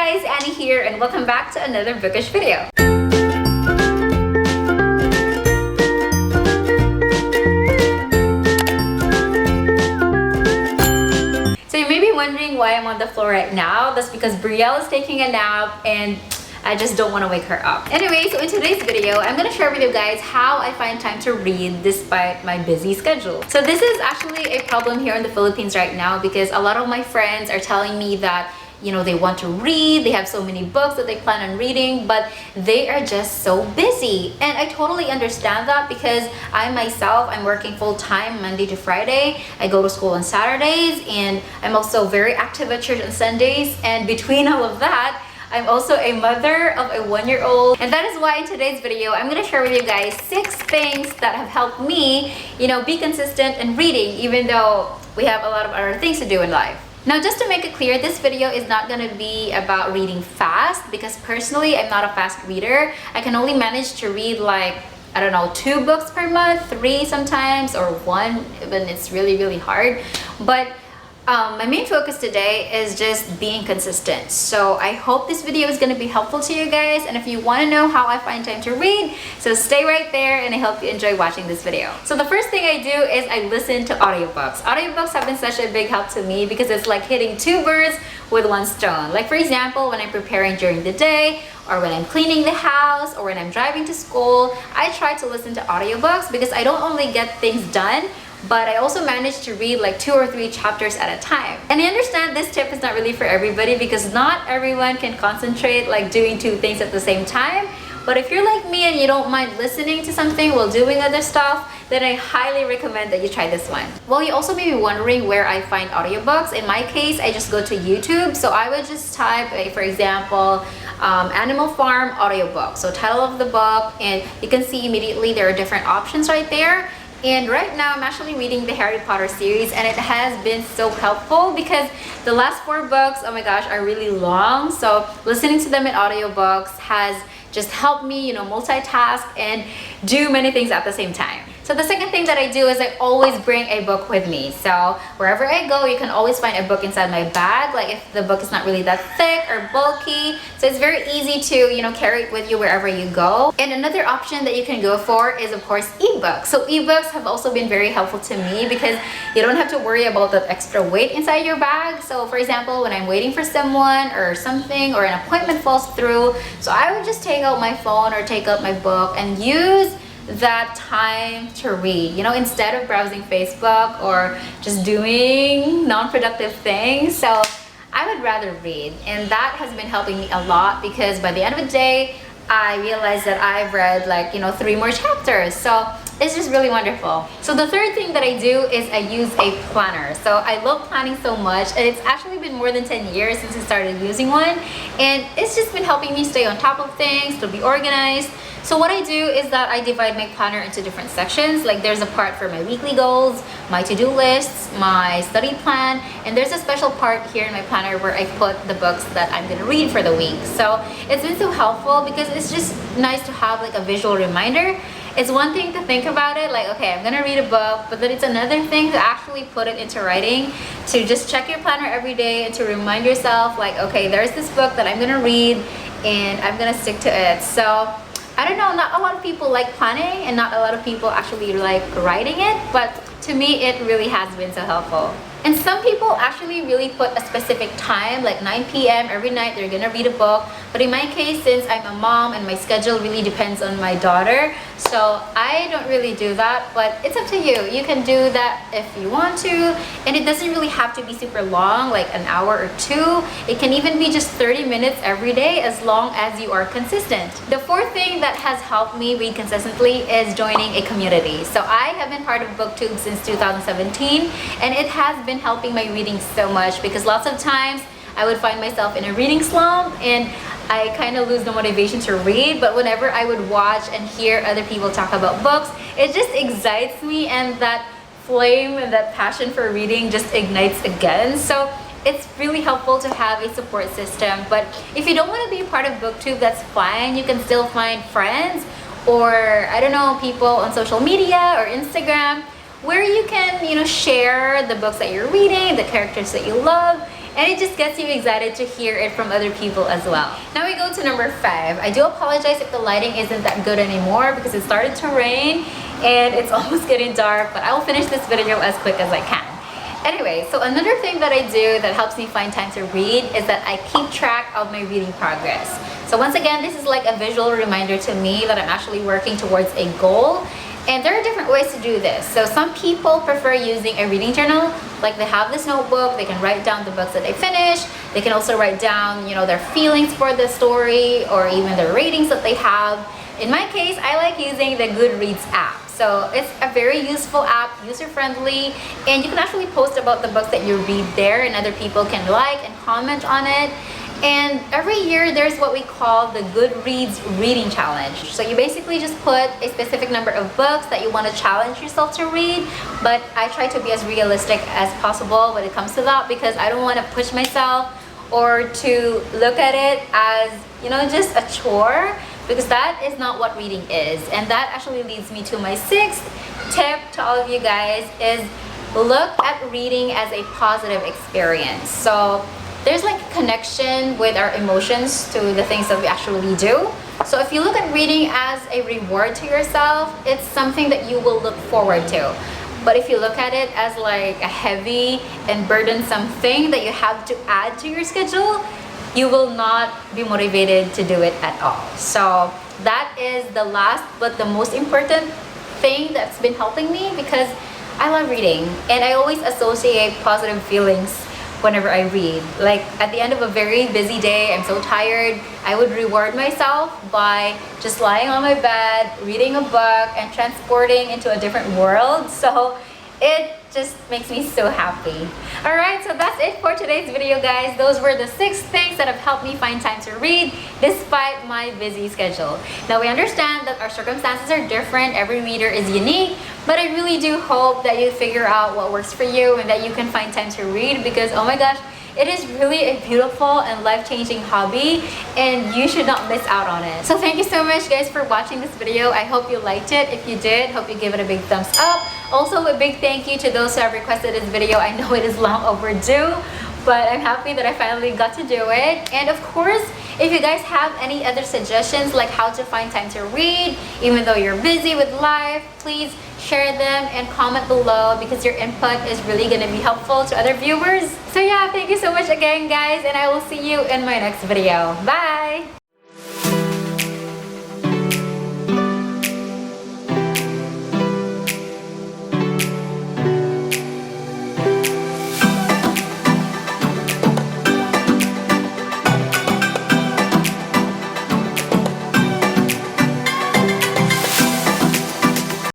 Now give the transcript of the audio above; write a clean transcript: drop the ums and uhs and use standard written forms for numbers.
guys, Annie here and welcome back to another bookish video. So you may be wondering why I'm on the floor right now. That's because Brielle is taking a nap and I just don't want to wake her up. Anyway, so in today's video, I'm going to share with you guys how I find time to read despite my busy schedule. So this is actually a problem here in the Philippines right now because a lot of my friends are telling me that they want to read, they have so many books that they plan on reading, but they are just so busy. And I totally understand that because I myself, I'm working full-time Monday to Friday. I go to school on Saturdays and I'm also very active at church on Sundays. And between all of that, I'm also a mother of a 1-year-old. And that is why in today's video, I'm going to share with you guys 6 things that have helped me, be consistent in reading, even though we have a lot of other things to do in life. Now, just to make it clear, this video is not going to be about reading fast because personally, I'm not a fast reader. I can only manage to read like, 2 books per month, 3 sometimes, or 1 when it's really, really hard. But my main focus today is just being consistent. So I hope this video is going to be helpful to you guys. And if you want to know how I find time to read, so stay right there and I hope you enjoy watching this video. So the first thing I do is I listen to audiobooks. Audiobooks have been such a big help to me because it's like hitting 2 birds with 1 stone. Like for example, when I'm preparing during the day, or when I'm cleaning the house, or when I'm driving to school, I try to listen to audiobooks because I don't only get things done, but I also managed to read like 2 or 3 chapters at a time. And I understand this tip is not really for everybody because not everyone can concentrate like doing 2 things at the same time. But if you're like me and you don't mind listening to something while doing other stuff, then I highly recommend that you try this one. Well, you also may be wondering where I find audiobooks. In my case, I just go to YouTube. So I would just type, for example, Animal Farm audiobook. So title of the book, and you can see immediately there are different options right there. And right now I'm actually reading the Harry Potter series and it has been so helpful because the last 4 books, oh my gosh, are really long. So listening to them in audiobooks has just helped me, multitask and do many things at the same time. So the second thing that I do is I always bring a book with me. So wherever I go, you can always find a book inside my bag. Like if the book is not really that thick or bulky. So it's very easy to, carry it with you wherever you go. And another option that you can go for is of course ebooks. So ebooks have also been very helpful to me because you don't have to worry about that extra weight inside your bag. So for example, when I'm waiting for someone or something or an appointment falls through, so I would just take out my phone or take out my book and use that time to read, instead of browsing Facebook or just doing non-productive things. So I would rather read, and that has been helping me a lot because by the end of the day I realized that I've read like 3 more chapters. So it's just really wonderful. So the third thing that I do is I use a planner. So I love planning so much, and it's actually been more than 10 years since I started using one, and it's just been helping me stay on top of things, to be organized. So what I do is that I divide my planner into different sections. Like there's a part for my weekly goals, my to-do lists, my study plan, and there's a special part here in my planner where I put the books that I'm gonna read for the week. So it's been so helpful because it's just nice to have like a visual reminder. It's one thing to think about it, like, okay, I'm gonna read a book, but then it's another thing to actually put it into writing, to just check your planner every day and to remind yourself like, okay, there's this book that I'm gonna read and I'm gonna stick to it. So I don't know, not a lot of people like planning and not a lot of people actually like writing it, but to me it really has been so helpful. And some people actually really put a specific time, like 9 p.m. every night they're gonna read a book. But in my case, since I'm a mom and my schedule really depends on my daughter, so I don't really do that, but it's up to you. You can do that if you want to, and it doesn't really have to be super long, like an hour or 2. It can even be just 30 minutes every day as long as you are consistent. The fourth thing that has helped me read consistently is joining a community. So I have been part of BookTube since 2017, and it has been helping my reading so much because lots of times I would find myself in a reading slump and I kind of lose the motivation to read. But whenever I would watch and hear other people talk about books, it just excites me, and that flame and that passion for reading just ignites again. So it's really helpful to have a support system. But if you don't want to be a part of BookTube, that's fine. You can still find friends or people on social media or Instagram where you can share the books that you're reading, the characters that you love, and it just gets you excited to hear it from other people as well. Now we go to number 5. I do apologize if the lighting isn't that good anymore because it started to rain and it's almost getting dark, but I will finish this video as quick as I can. Anyway, so another thing that I do that helps me find time to read is that I keep track of my reading progress. So once again, this is like a visual reminder to me that I'm actually working towards a goal. And there are different ways to do this. So some people prefer using a reading journal, like they have this notebook, they can write down the books that they finish. They can also write down, their feelings for the story or even the ratings that they have. In my case, I like using the Goodreads app. So it's a very useful app, user-friendly, and you can actually post about the books that you read there and other people can like and comment on it. And every year there's what we call the Goodreads Reading Challenge. So you basically just put a specific number of books that you want to challenge yourself to read, but I try to be as realistic as possible when it comes to that because I don't want to push myself or to look at it as, just a chore, because that is not what reading is. And that actually leads me to my 6th tip to all of you guys is look at reading as a positive experience. So there's like a connection with our emotions to the things that we actually do. So if you look at reading as a reward to yourself, it's something that you will look forward to. But if you look at it as like a heavy and burdensome thing that you have to add to your schedule, you will not be motivated to do it at all. So that is the last but the most important thing that's been helping me because I love reading and I always associate positive feelings whenever I read. Like at the end of a very busy day, I'm so tired, I would reward myself by just lying on my bed, reading a book and transporting into a different world. So it just makes me so happy. Alright, so that's it for today's video, guys. Those were the 6 things that have helped me find time to read despite my busy schedule. Now we understand that our circumstances are different, every reader is unique, but I really do hope that you figure out what works for you and that you can find time to read because oh my gosh, it is really a beautiful and life-changing hobby and you should not miss out on it. So thank you so much guys for watching this video. I hope you liked it. If you did, hope you give it a big thumbs up. Also a big thank you to those who have requested this video. I know it is long overdue, but I'm happy that I finally got to do it. And of course, if you guys have any other suggestions like how to find time to read, even though you're busy with life, please share them and comment below because your input is really going to be helpful to other viewers. So yeah, thank you so much again guys and I will see you in my next video. Bye!